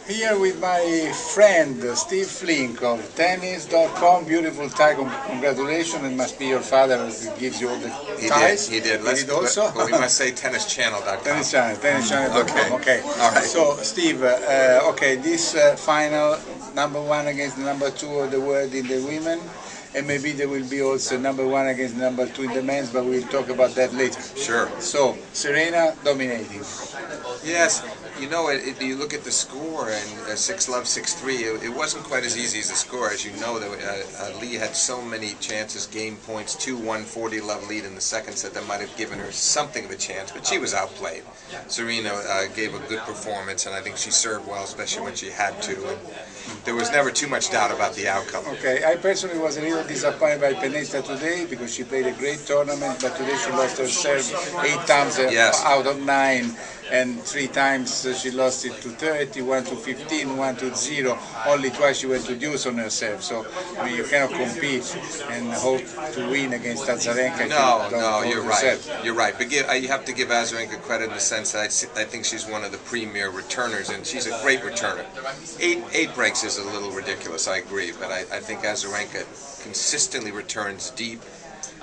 Here with my friend Steve Flink of tennis.com. Beautiful tie, congratulations. It must be your father who gives you all the ties. He did. He did also? But we must say tennischannel.com. Tennischannel.com. Okay. All right. So, Steve, okay, this final, number one against number two of the world in the women, and maybe there will be also number one against number two in the men's, but we'll talk about that later. Sure. So, Serena dominating. Yes, you know, you look at the score, and 6-love, 6-3, it wasn't quite as easy as the score. As you know, Lee had so many chances, game points, 2-1, 40-love lead in the second set that might have given her something of a chance, but she was outplayed. Serena gave a good performance, and I think she served well, especially when she had to. And there was never too much doubt about the outcome. Okay, I personally was a little disappointed by Pennetta today because she played a great tournament, but today she lost her serve 8 times out of 9, and 3 times she lost it to 30, 1 to 15, 1 to 0. Only twice she went to deuce on her serve. So I mean, you cannot compete and hope to win against Azarenka. No, you're right. You're right. But you have to give Azarenka credit in the sense that I think she's one of the premier returners, and she's a great returner. 8 breaks is a little ridiculous, I agree, but I think Azarenka consistently returns deep,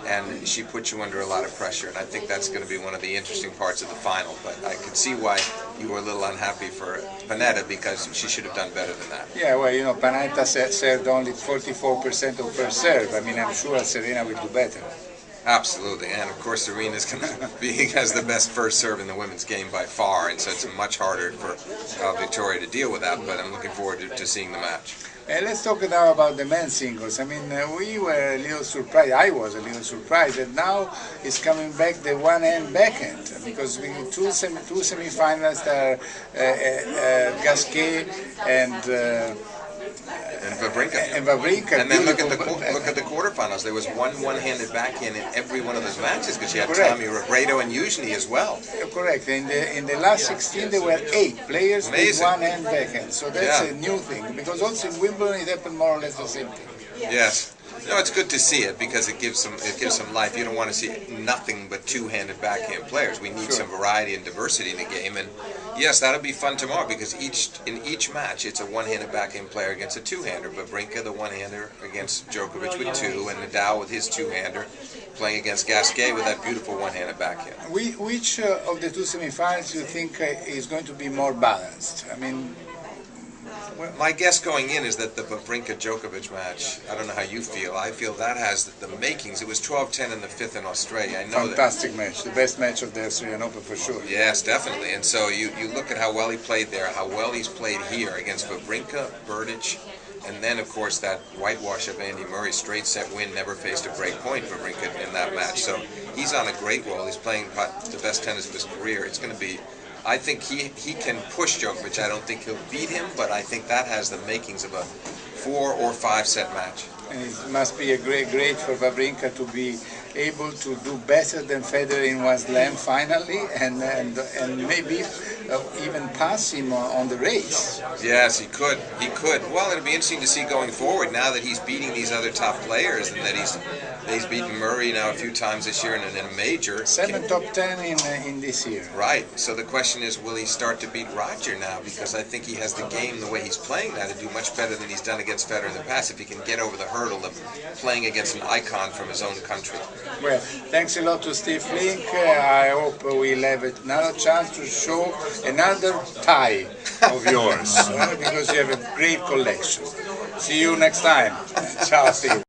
and she puts you under a lot of pressure, and I think that's going to be one of the interesting parts of the final. But I can see why you were a little unhappy for Pennetta, because she should have done better than that. Yeah, well, you know, Pennetta served only 44% of her serve. I mean, I'm sure Serena will do better. Absolutely, and of course Serena's has the best first serve in the women's game by far, and so it's much harder for Victoria to deal with that, but I'm looking forward to seeing the match. Let's talk now about the men's singles. I mean, we were a little surprised, I was a little surprised that now it's coming back the one-hand backhand, because we have two semi-finalists that are Gasquet and Wawrinka. And then look at the quarterfinals. There was one-handed backhand in every one of those matches, because you had Tommy Robredo and Eugenie as well. Correct. In the last 16 there were 8 players with one-hand backhand. So that's a new thing, because also in Wimbledon it happened more or less the same thing. Yes. No, it's good to see it, because it gives some life. You don't want to see nothing but two-handed backhand players. We need some variety and diversity in the game, and yes, that'll be fun tomorrow, because in each match it's a one-handed backhand player against a two-hander. Wawrinka, the one-hander, against Djokovic with 2, and Nadal with his two-hander playing against Gasquet with that beautiful one-handed backhand. Which of the 2 semifinals do you think is going to be more balanced? I mean, my guess going in is that the Wawrinka-Djokovic match, I don't know how you feel, I feel that has the makings. It was 12-10 in the 5th in Australia. I know fantastic match, the best match of the Australian Open for sure. Yes, definitely. And so you look at how well he played there, how well he's played here against Wawrinka, Berdych, and then of course that whitewash of Andy Murray, straight set win, never faced a break point for Wawrinka in that match. So he's on a great roll. He's playing the best tennis of his career. It's going to be, I think he can push Djokovic. I don't think he'll beat him, but I think that has the makings of a 4 or 5 set match. And it must be a great for Wawrinka to be able to do better than Federer in one slam finally, and maybe even pass him on the race. Yes, he could. He could. Well, it'll be interesting to see going forward, now that he's beating these other top players, and that he's beaten Murray now a few times this year in a major. 7 top 10 in this year. Right. So the question is, will he start to beat Roger now? Because I think he has the game, the way he's playing now, to do much better than he's done against Federer in the past, if he can get over the hurdle of playing against an icon from his own country. Well, thanks a lot to Steve Flink. I hope we'll have another chance to show another tie of yours, because you have a great collection. See you next time. Ciao, Steve.